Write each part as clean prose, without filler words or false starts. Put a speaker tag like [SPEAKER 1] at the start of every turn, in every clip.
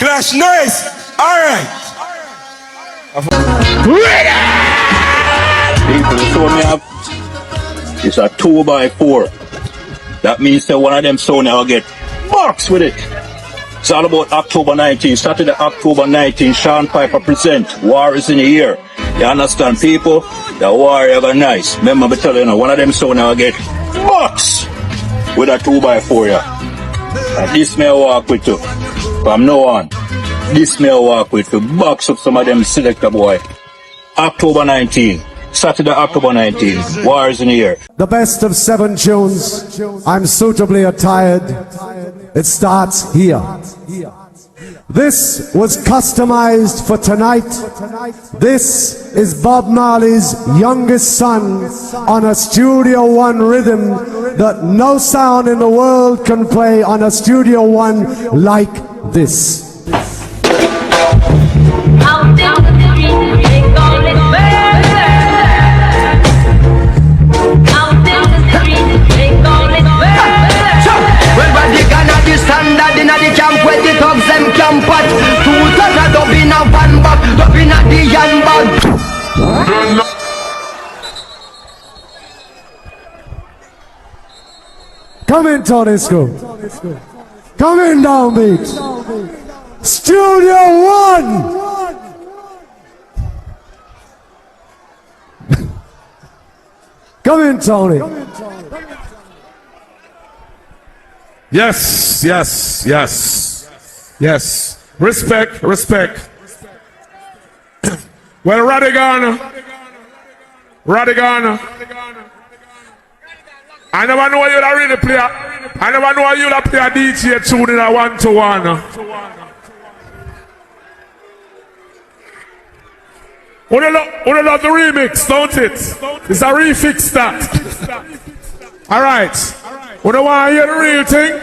[SPEAKER 1] Clash nice. Alright.
[SPEAKER 2] People, the sound me have is a 2x4. That means that one of them sound will get boxed with it. It's all about October 19, Saturday, October 19, Sean Piper present War is in the Air. You understand, people? The war ever nice. Remember me tell you now, one of them sound will get boxed with a 2x4, yeah. And this may walk with you. From now on, this may walk with you. Box up some of them selector boy. October 19. Saturday, October 19. War is in the Air.
[SPEAKER 3] The best of 7 tunes. I'm suitably attired. It starts here. This was customized for tonight. This is Bob Marley's youngest son on a Studio One rhythm that no sound in the world can play on a Studio One like this.
[SPEAKER 4] Out down the street, they call it murder. Out down the street, they call it murder.
[SPEAKER 5] Well, but the gun at the standard in the camp where the thugs them camp at. 2,000 up in a van bag, up in a the yan bag.
[SPEAKER 3] Come in, Tony Scoop. Come in, Downbeat. Studio One. Come in, Tony.
[SPEAKER 6] Yes, yes, yes, yes. Respect, respect. Well, Radigan. I never know you that really play. I never know you that play a DJ tune in a 1-to-1. Wanna love the remix, don't it? It's a refix that. Alright. Wanna want to hear the real thing?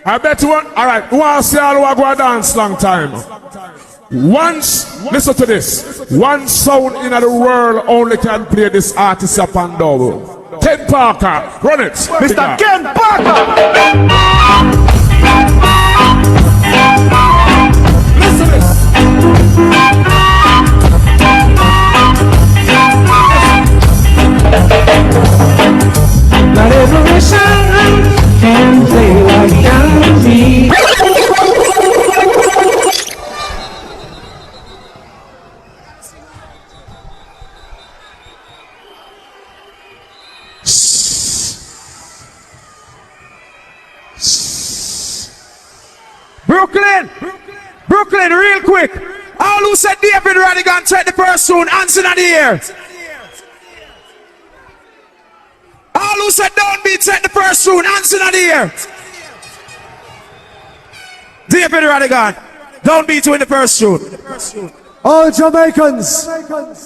[SPEAKER 6] I bet you want. Alright, who wants to see all who go dance long time? Once, listen to this. One sound in the world only can play this artist up and double. Ken Parker, run it.
[SPEAKER 5] Mr. Ken Parker.
[SPEAKER 6] Listen to this.
[SPEAKER 7] Not every sound can play like Gandhi.
[SPEAKER 1] Brooklyn, real quick. All who said David Radigan take the first tune, hands in the air. All who said don't beat take the first tune, hands in the air. David Radigan, don't beat you in the first tune.
[SPEAKER 3] All Jamaicans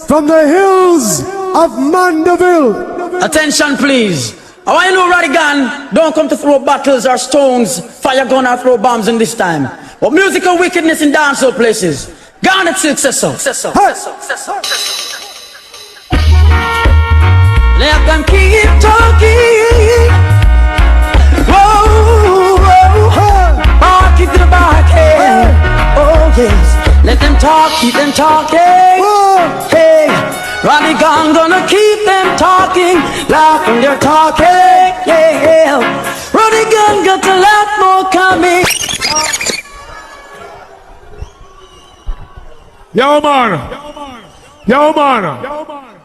[SPEAKER 3] from the hills of Mandeville.
[SPEAKER 8] Attention, please. I want you to know Radigan don't come to throw bottles or stones, fire gun or throw bombs in this time. But musical wickedness in dancehall places. Garnet successor. Let them keep talking. Whoa, whoa, bark it to the bark, hey. Oh yes, let them talk, keep them talking. Hey, Radigan gonna keep them talking, laugh when they're talking. Yeah, Radigan got a lot more coming.
[SPEAKER 6] Yo man.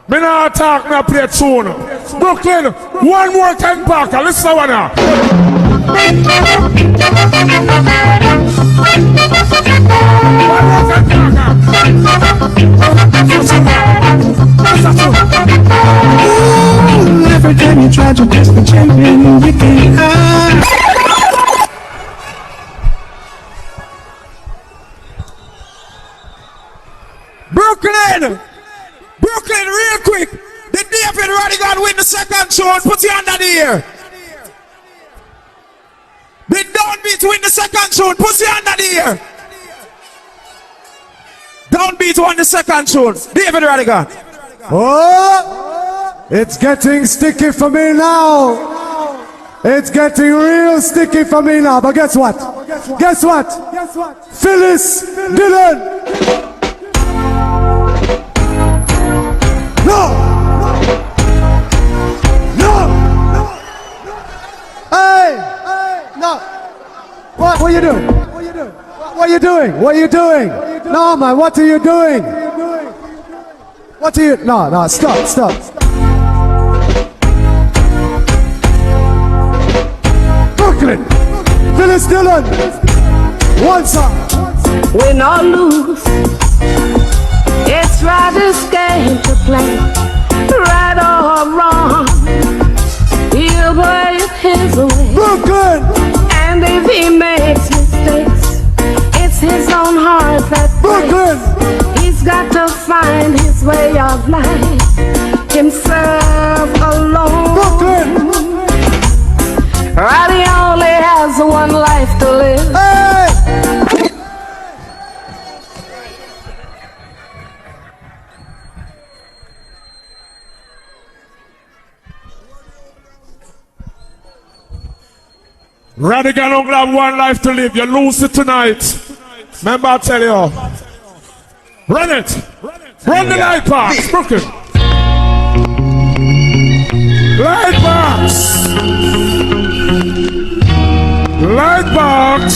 [SPEAKER 6] Me not talk, me play tune. Brooklyn, one more Ken Parker. Listen to one now.
[SPEAKER 7] Ooh, every time you try to test the champion, you can't hide.
[SPEAKER 1] Brooklyn, real quick. The David Radigan win the second tune. Put your hand on the air. The Downbeat win the second tune. Put your hand on the air. Downbeat won the second tune. David Radigan.
[SPEAKER 3] Oh, it's getting sticky for me now. It's getting real sticky for me now, but guess what? Guess what? Phyllis Dillon! No! Hey! No! What are you doing? What are you doing? What are you doing? No, man, what are you doing? What are you... No, stop. Brooklyn! Phyllis Dillon! One song!
[SPEAKER 8] Win or lose, it's Ryder's game to play. Right or wrong, he'll play it his way.
[SPEAKER 3] Brooklyn!
[SPEAKER 8] And if he makes mistakes, it's his own heart that
[SPEAKER 3] Brooklyn!
[SPEAKER 8] breaks. He's got to find his way of life, himself alone.
[SPEAKER 3] Brooklyn!
[SPEAKER 8] Right, he only has one life to live.
[SPEAKER 3] Hey!
[SPEAKER 6] Radical only have one life to live. You lose it tonight. Remember, I tell you. Run it. Run the light box. Brooklyn. Light box. Light box.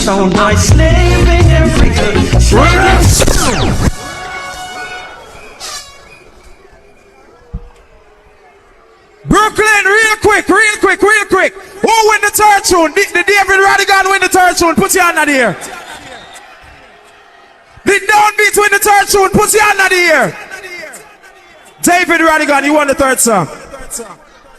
[SPEAKER 5] Sound boy slaving every day.
[SPEAKER 1] Brooklyn, real quick. Who win the third tune? The David Radigan win the third tune. Put your hand on the air. The downbeat win the third tune. Put your hand on the air. David Radigan, you won the third song.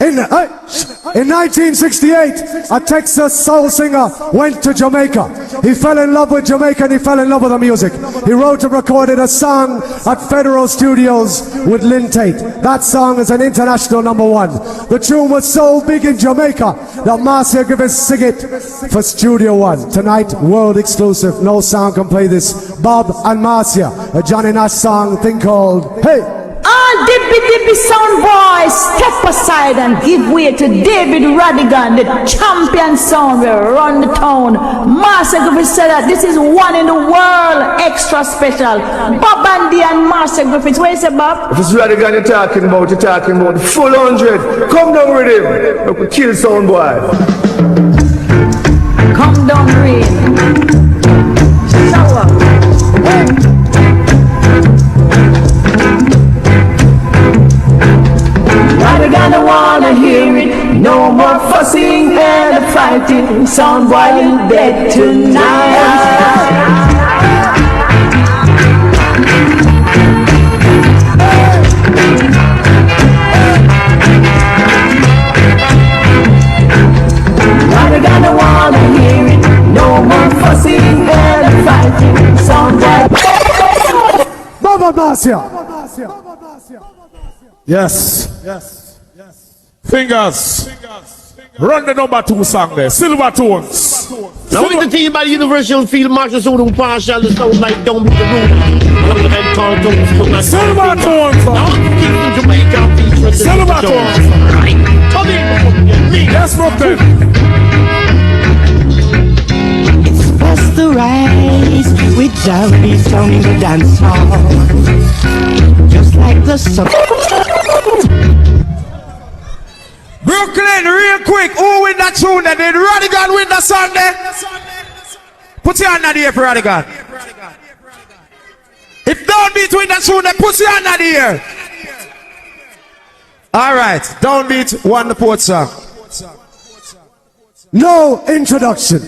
[SPEAKER 3] In 1968, a Texas soul singer went to Jamaica. He fell in love with Jamaica and he fell in love with the music. He wrote and recorded a song at Federal Studios with Lynn Tate. That song is an international #1. The tune was so big in Jamaica that Marcia gave us sing it for Studio One. Tonight, world exclusive. No sound can play this. Bob and Marcia, a Johnny Nash song thing called Hey!
[SPEAKER 9] All dippy sound boys, step aside and give way to David Radigan, the champion sound will run the town. Master Griffith said that this is one in the world, extra special. Bob Andy and Master Griffith, what is it, Bob?
[SPEAKER 10] If it's Radigan you're talking about the full 100. Come down with him. Look, we kill sound boy.
[SPEAKER 9] Come down, rain. Shower. Hey. Radigan, I wanna hear it. No more fussing and fighting. Sound boy in bed tonight. Radigan, I wanna hear it. No more fussing and fighting. Sound boy.
[SPEAKER 3] Baba Marcia!
[SPEAKER 6] Yes. Fingers. Run the #2 song there. Silver tones.
[SPEAKER 11] Now with the team about the universal field marshal so don't partial the sound like don't be the room.
[SPEAKER 6] Silver tones. Silver tones.
[SPEAKER 11] Come in.
[SPEAKER 6] Yes, Brooklyn.
[SPEAKER 8] It's supposed to rise with jolly sound in the dance hall, just like the sun.
[SPEAKER 1] Brooklyn, real quick. Who win that tune? Did Radigan win the song there? Put your hand on the air for Radigan. If Downbeat win that tune, then put your hand on the air. Alright, Downbeat won the fourth song.
[SPEAKER 3] No introduction.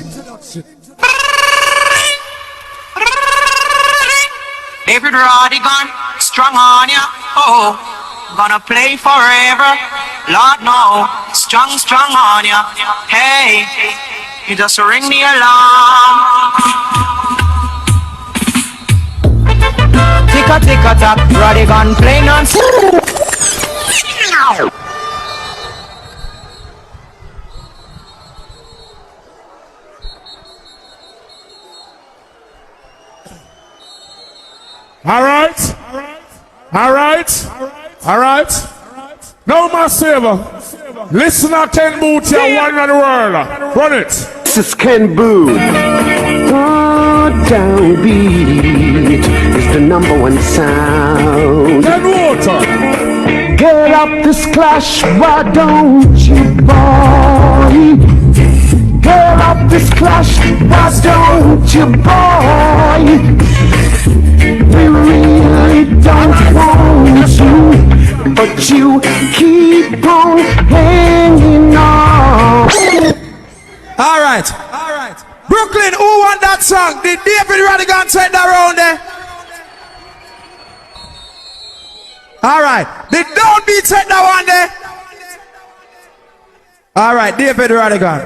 [SPEAKER 5] David Radigan, strong on ya. Oh, gonna play forever. Lord, no, strong on ya. Hey, you just ring the alarm. Tick-a-tick-a-tock, Radigan playing on.
[SPEAKER 6] All right. No massive. Listener Ken Boot here, one in the world. Run it.
[SPEAKER 10] This is Ken Boot. Oh, downbeat is the #1 sound.
[SPEAKER 6] Ken Water.
[SPEAKER 10] Get up this clash, why don't you, boy? Get up this clash, why don't you, boy? We really don't want you, but you keep on hanging on.
[SPEAKER 1] All right. Brooklyn, who want that song? Did David Radigan take that round there? All right. Did Don't Beat take that one there? All right, David Radigan.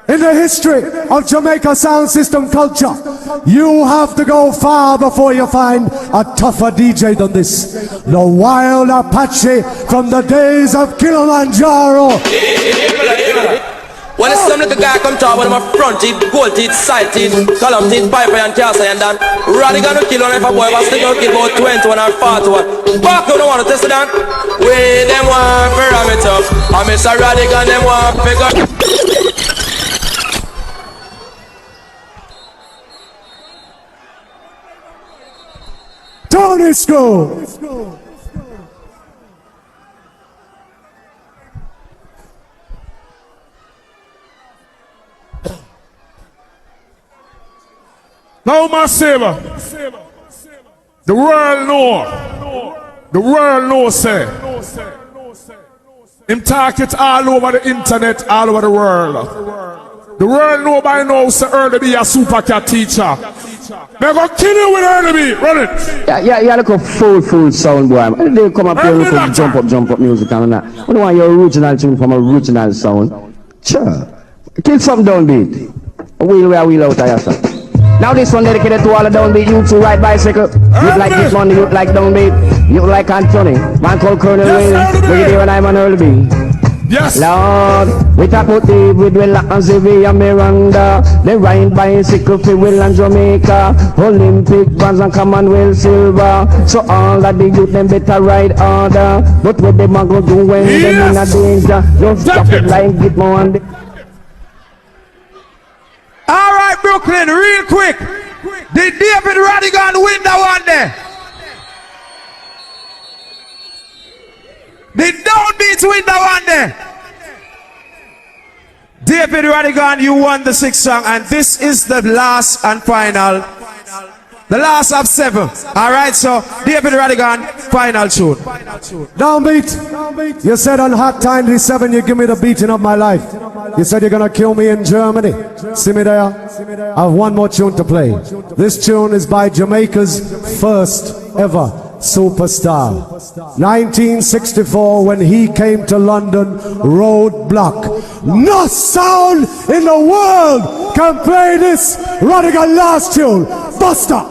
[SPEAKER 3] In the history of Jamaica sound system culture, you have to go far before you find a tougher DJ than this. The wild Apache from the days of Kilimanjaro.
[SPEAKER 8] When some little guy come to when I'm front teeth, gold teeth, side teeth, column teeth, piper and cancer and then Radigan will kill on if a boy was still kill about 21 or 41. Back you don't want to test it down. We them want to ram it up. I miss a Radigan them want to pick up.
[SPEAKER 3] Tony School.
[SPEAKER 6] No massive. The world know. The world know say. Him talk it all over the internet, all over the world. The world know by now say early be a super cat teacher. They're gonna kill you with early be. Run it.
[SPEAKER 12] Yeah, look a full sound boy. They come up here look up jump up music and that. We don't want your original tune from original sound. Sure. Kill some downbeat. Wheel out of yourself. Now this one dedicated to all the downbeat youths who ride bicycle. You like this one, you like downbeat. You like Anthony. Man called Colonel Williams. Look at you and I'm an early B.
[SPEAKER 6] Yes.
[SPEAKER 12] Lord, we talk about David, Will and Zivia Miranda. They ride bicycle for Will and Jamaica. Olympic bronze and Commonwealth silver. So all of the youth them better ride harder. But what they man go do when them in a danger? Don't stop it like get more on the.
[SPEAKER 1] All right, Brooklyn, real quick. Did David Radigan win that one there? Did Don't Beat win that one there? David Radigan, you won the 6th song, and this is the last and final. The last of 7. All right, so David Radigan, final tune.
[SPEAKER 3] Downbeat. You said on Hot Time 7 you give me the beating of my life. You said you're gonna kill me in Germany. See me there? I have one more tune to play. This tune is by Jamaica's first ever superstar. 1964 when he came to London, Roadblock. No sound in the world can play this Radigan last tune. Buster.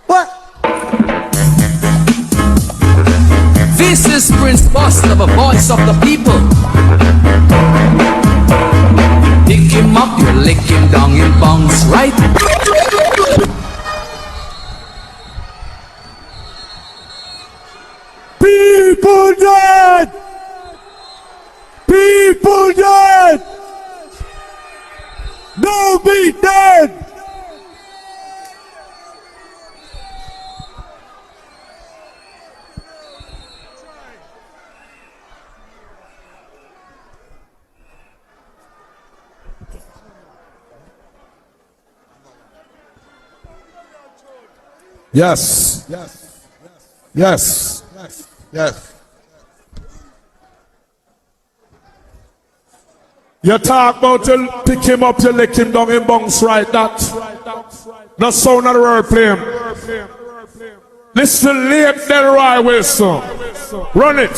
[SPEAKER 3] What?
[SPEAKER 8] This is Prince Buster, the voice of the people. Pick him up, you lick him down in bounce, right?
[SPEAKER 3] People dead! People dead! No be dead!
[SPEAKER 6] Yes. You talk about you pick him up, you lick him down in bounce, right? That. The sound of the world playing. Listen, late Delroy Wilson. Run it.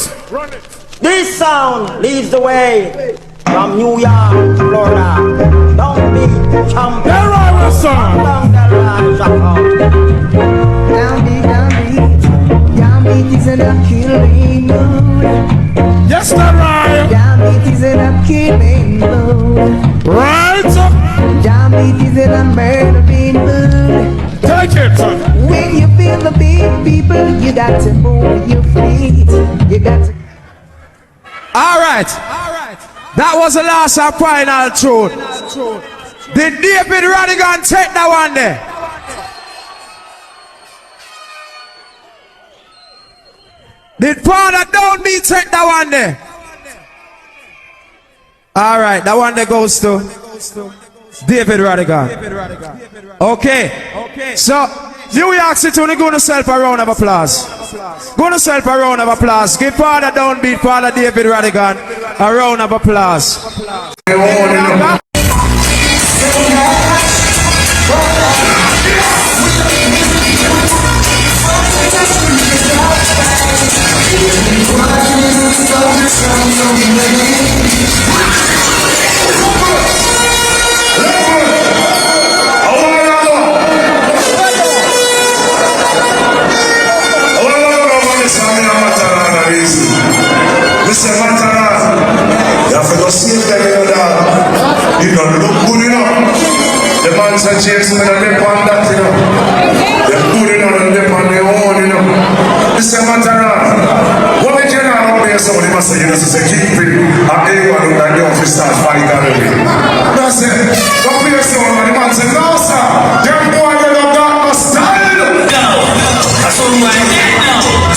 [SPEAKER 8] This sound leads the way from New York, Florida. Don't be champion.
[SPEAKER 6] Delroy Wilson.
[SPEAKER 7] Downbeat is in a killing mood.
[SPEAKER 6] Yes, Delroy.
[SPEAKER 7] Downbeat is in a killing mood.
[SPEAKER 6] Right.
[SPEAKER 7] Downbeat is in a murdering mood.
[SPEAKER 6] Take it.
[SPEAKER 13] When you feel the beat, people, you got to move your feet. You got to.
[SPEAKER 1] All right. That was the last and final tune. Did David Radigan take that one there? Did Father Downbeat take that one there? All right, that one that goes to David Radigan. Okay. So, New York City, we're going to self a round of applause. Going to self a round of applause. Give Father Downbeat, Father David Radigan a round of applause.
[SPEAKER 10] You don't look good enough. The man said, Jason, and they on that, you know. They're good enough and they're on their own, you know. Mr. Mataran, what did you know out there? Somebody must say, you know, say, keep it. And everyone who got the office start fighting already. That's it. Don't be a son, and the man said, no, sir. Them boy, they don't got no style. No. That's all right now.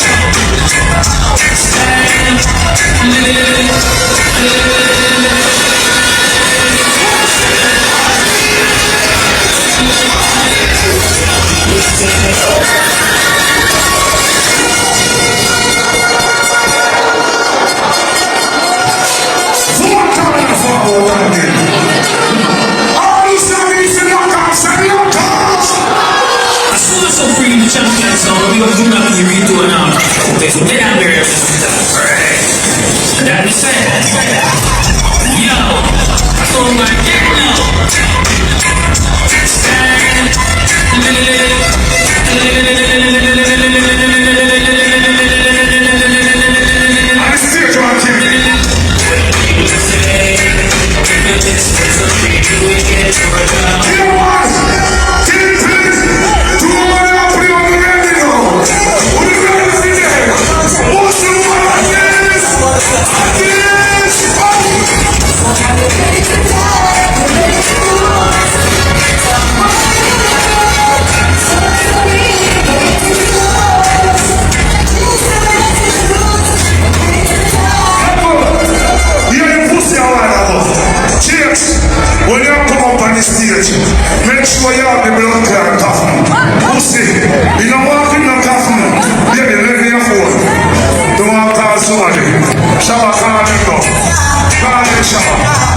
[SPEAKER 14] Soulsupreme champion sound, we gonna do that in the redo now. Okay, so get out there, alright. And that is it. Yo, so like that
[SPEAKER 10] when you come up on the stage, make sure you have the blood clot coffin. Pussy, you don't walk in the coffin, you have the level your phone. Don't want to call somebody. Shabba can't go. Call them Shabba.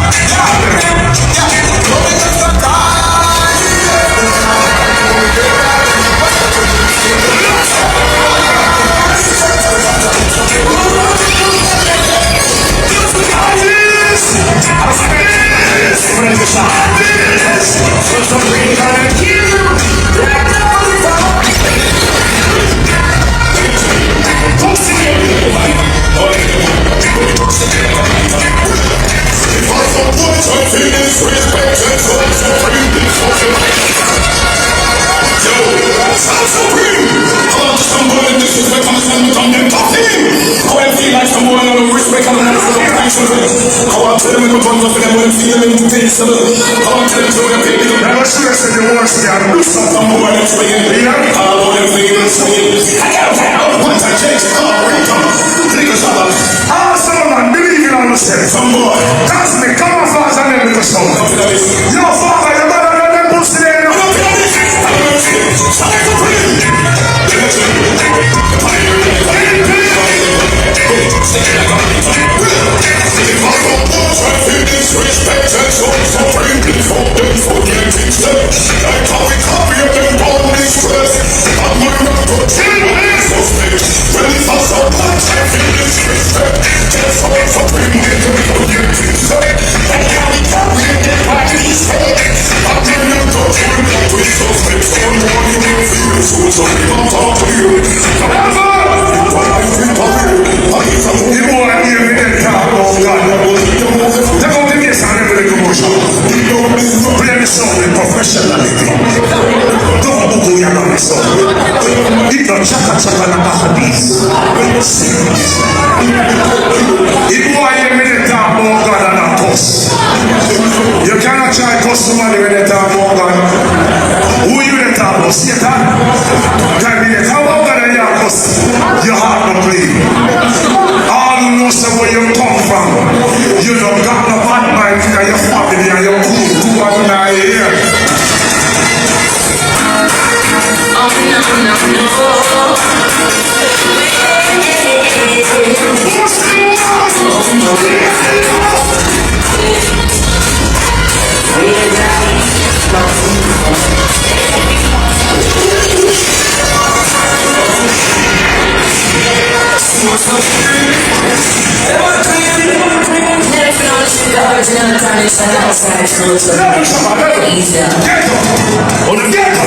[SPEAKER 10] try somebody when they talk about God. Who you they talk about? Satan? Can be it. How about God and your cuss? Your heart not clean. All you know say where you come from. You don't got no bad mind in your family and your crew. Two of them are here.
[SPEAKER 14] Oh no, no, no.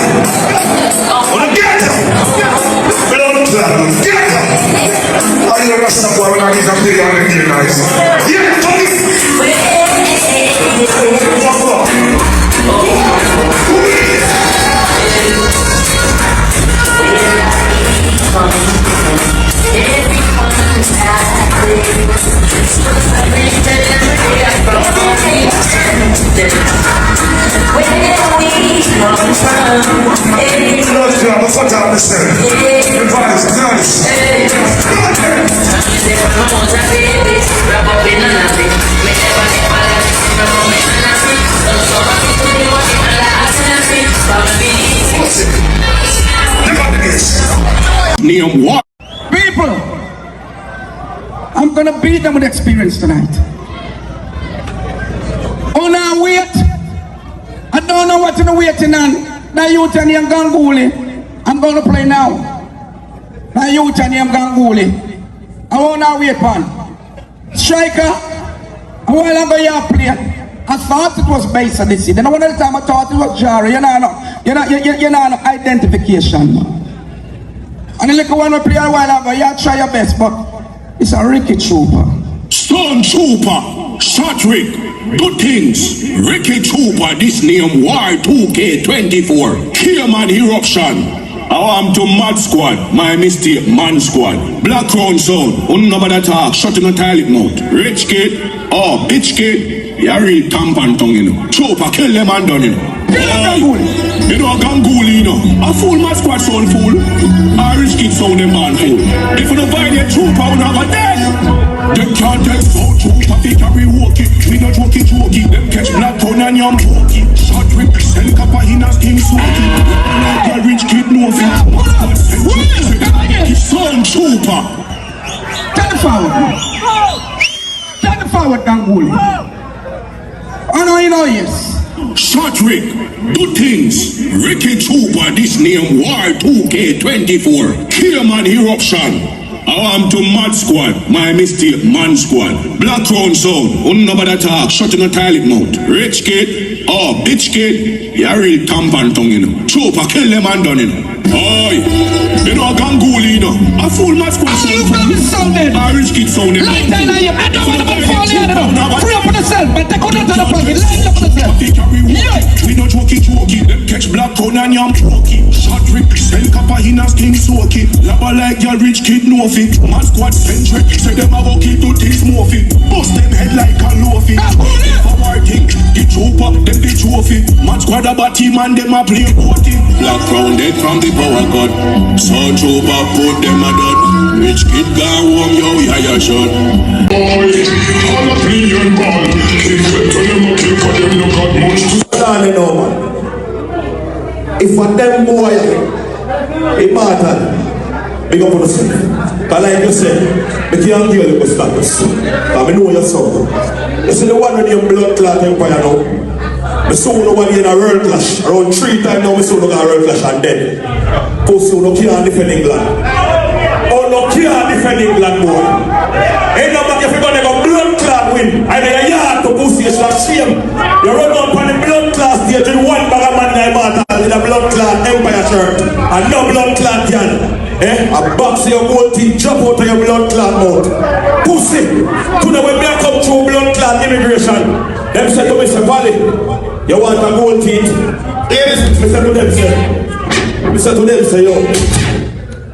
[SPEAKER 15] What? People, I'm gonna beat them with experience tonight. Oh, now wait. I don't know what to waiting on. Now you tell me I'm Ganguli. I'm gonna play now. Now you tell me I'm Ganguli. I wanna wait on. Striker, a while ago you play. I thought it was based on this. Then one of the time I thought it was Jari. You know, identification. And the little one we play a while ago, you try your best, but it's a Ricky Trooper.
[SPEAKER 16] Stone Trooper, Shotwick, good things. Ricky Trooper, this name Y2K24. Killman Eruption. I am to Mad Squad, my mistake, Man Squad. Black Crown Sound, nobody talk, shut in a toilet mouth. Rich kid, oh, bitch kid, you're real tampon tongue, you know. Trooper, kill them and done, you know. You know, Ganguli, you know. A fool Mad Squad sound fool. A rich kid sound them man fool. If you don't violate Trooper, we never dead. Them can't tell so Trooper, they carry walkie. We not joking. Them catch Black Crown and yam walkie. Shot with sell copper in a skin smoky. A rich kid know it. Son Trooper.
[SPEAKER 15] Turn forward. Turn forward, Ganguli. Oh no, you know, yes.
[SPEAKER 16] Shotwick, do things. Ricky Trooper, this name Y2K24. Killman Eruption. I am to Mad Squad, my mistake, Man Squad. Black Crown Sound, nobody talk, shut in a toilet mouth. Rich kid, oh, bitch kid, you're real tampon tongue, you know. Trooper, kill them and done, you know. Oi, you know, Ganguli, you know. A fool Mad Squad sound. A rich kid sound, you know.
[SPEAKER 15] I don't want to fall in, you know. Free up on yourself, but take on to the pocket. Line up on yourself.
[SPEAKER 16] We not joking. Them catch Black Crown and yam walkie. Shot Rick, sell copper in a skin soaky. Lava like your rich kid know fit. Mad Squad centric, say them a walkie to things more fit. Bust them head like a loafy. Forward thing, the Trooper, them the trophy. Mad Squad a body man, them a play boaty. Black Crown dead from the power cut. Sound Trooper put them a dud. Rich kid gone home, yo, yeah, shot.
[SPEAKER 10] Boy, all a million ball. Keep it to them up, you got them, no got much to
[SPEAKER 3] Stand no man. If a them boy, it matter. Big up on the sun. But like you said, I can't give you the status. I know your son. You see the one with your blood clot empire now. I saw the one in a world clash. Around 3 times now I saw the world clash and dead. Pussy no can't defend England. Oh no can't defend England boy. Ain't nobody if you're gonna go blood clot win. I mean a yard to pussy is not shame. You run up on the blood clot stage with one bag of man in a blood clot empire shirt. And no blood clot yan. A box of your gold teeth jump out of your blood clot mouth. Pussy. Today when me come through blood clot immigration, them say to me, say, Valley, you want a gold teeth? Yes. Me say to them, say, yo.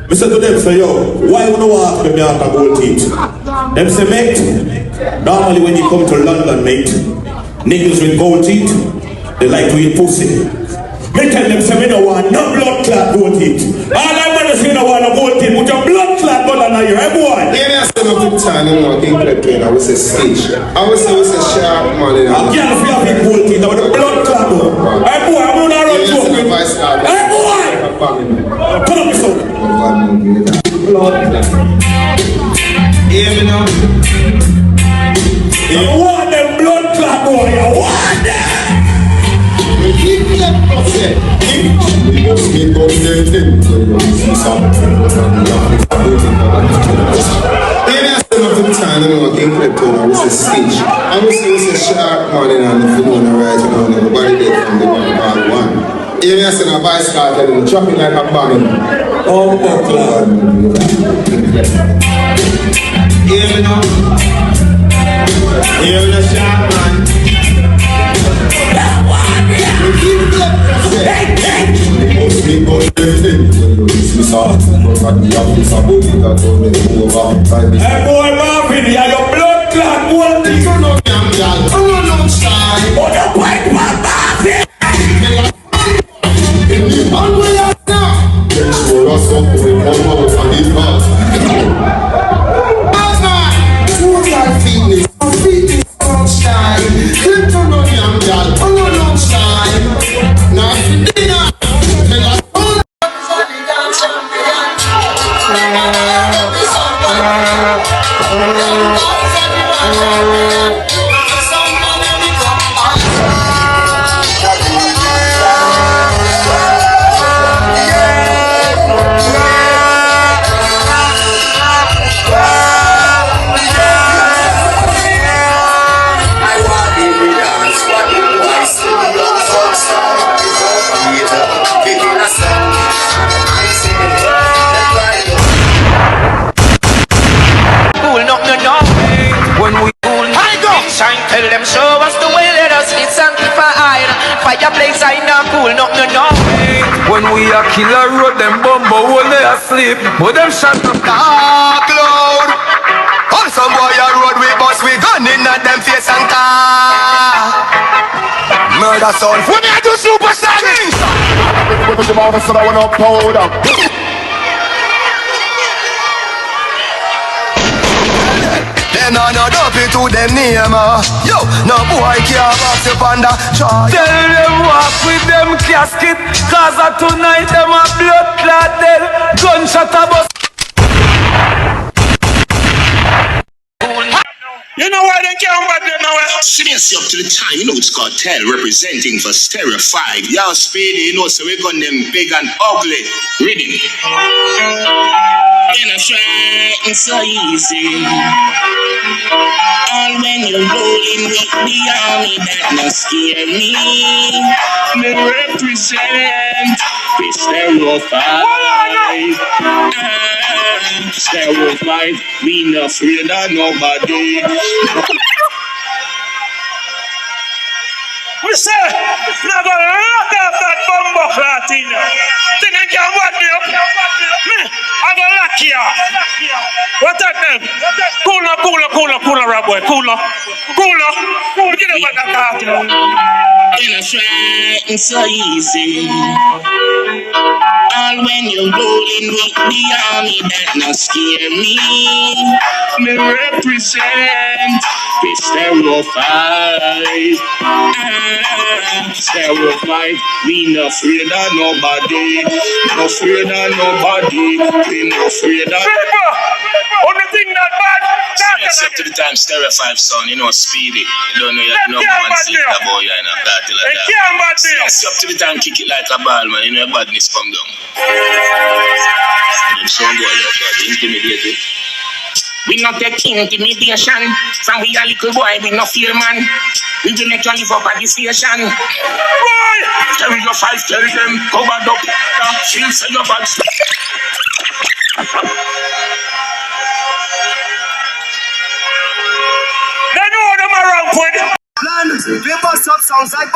[SPEAKER 3] Me say to them, say, yo, why would you ask me want a gold teeth? Them say, mate, normally when you come to London, mate, niggas with gold teeth,
[SPEAKER 16] They like to eat pussy. Me tell them say me no want no blood clot goat eat. All I want to say no want no goat eat, but your blood clot go down here, eh boy?
[SPEAKER 17] Yeah, I said no good time, you know, I think that I was a stage. I was a sharp man, you know.
[SPEAKER 16] I can't feel big goat eat, but the blood clot go. Eh boy, I'm gonna run you up with. Eh boy! Turn up the sound. Blood clot. Yeah, me now. You want them blood clot boy, you want them!
[SPEAKER 17] Keep me up, prophet. We must make up their thing. See something. Yeah, I said no good time, you know, I think that I was a stage. I was a sharp man, you know, if you know the right, you know, nobody did from the bad one. Yeah, I said a vice started and dropping like a bomb. Oh, God. Yeah, you know. Yeah, the sharp man.
[SPEAKER 16] Hey boy Marvin, you have your blood clot one thing. You know damn girl. Oh no shine. Oh the white man Marvin. And we are now. Let's roll us up with one more for this house. Fitness sunshine. Clip to no damn girl. Oh no shine. Now for dinner.
[SPEAKER 5] Tell them show us the way, let us get sanctified. Fireplace I not cool, no.
[SPEAKER 18] When we are killer road, them bumbo when they asleep, but them shut up dark loud. On some boy a road we bust, we gun in at them face and car. Murder sound, when I do super science. Put your mouth so I wanna powder. No dopey to them name. Yo, no boy can't box up on that charge. Tell them walk with them casket, cause tonight them a blood clotted. Gunshot a bus.
[SPEAKER 16] You know why they can't back there now?
[SPEAKER 19] Seriously, up to the time, you know it's cartel representing for Stereo 5. Y'all speedy, you know, so we got them big and ugly. Reading.
[SPEAKER 20] In a try, it's so easy. All when you're rolling with the army, that no scare me.
[SPEAKER 16] Me represent
[SPEAKER 20] the Stereo 5. Stereo 5, we not afraid of nobody.
[SPEAKER 16] We say, now go lock up that bumbo clot in you. Then you can walk me up. Me, I go lock you up. What that name? Cooler, rap boy. Cooler. Get up at that clot.
[SPEAKER 20] In a try, it's so easy. All when you're rolling with the army, that no scare me.
[SPEAKER 16] Me represent
[SPEAKER 20] the Stereo 5. Stereo 5, we not afraid of nobody. No afraid of nobody. We not afraid of
[SPEAKER 16] people. Only thing that bad.
[SPEAKER 19] Except to the time Stereo 5 son, you know, speedy. You don't know you know man see that boy you in a party like that. Except to the time kick it like a ball, man. You know your badness come down. Them son boy like that, intimidated.
[SPEAKER 20] We not take intimidation. From we a little boy, we no fear man. We will make you live up at the station.
[SPEAKER 16] Boy!
[SPEAKER 20] Stereo 5, tell them, covered up. Feel say your bad.
[SPEAKER 16] They know them around with.
[SPEAKER 18] Plan, we bust up sounds like.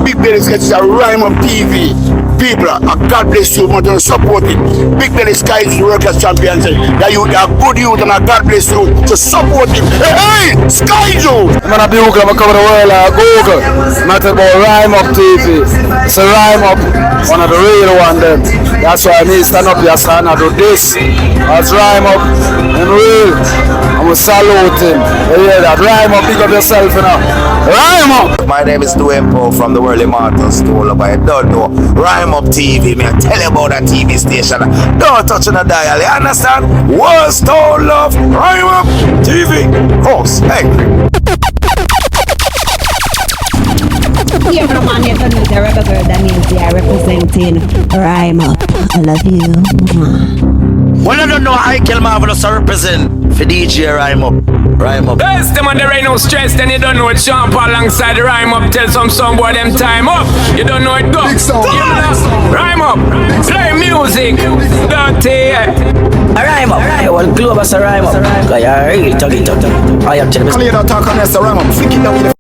[SPEAKER 21] Big
[SPEAKER 16] Big Belly Sketch is a Rhyme Up TV. People, God bless you, want to support it. Big Belly Sky is the Workers' Champions. That you are good youth and God bless you to support him. Hey, Sky Joe!
[SPEAKER 21] I'm gonna be Google, I'm gonna cover the world like Google. Not about Rhyme Up TV. It's a Rhyme Up, one of the real one them. That's why I need to stand up here, son, and do this. That's Rhyme Up, and real. I'm gonna salute him. You hear that? Rhyme Up, pick up yourself, you know. Rhyme Up!
[SPEAKER 22] My name is Dwayne Poe from the World Immortal Stonelovejamaica. I don't know. Rhyme Up TV, me I tell you about that TV station. Don't touch on the dial, you understand? World Stone Love, Rhyme Up TV. Course, hey.
[SPEAKER 23] Here from on here, the rebel girl that means they are representing Rhyme Up. I love you.
[SPEAKER 22] Well, I don't know how I kill Marvelous to represent for DJ Rhyme Up. Rhyme Up.
[SPEAKER 24] Best them on there ain't no stress, then you don't know it. Sean Paul alongside the Rhyme Up. Tell some boy them time up. You don't know it go. Rhyme Up. Play music. Dirty.
[SPEAKER 8] Rhyme Up. I want glue us a Rhyme Up. Cause you're real talking. I am telling you.
[SPEAKER 22] Come here, don't talk on this Rhyme Up. Flick it down with the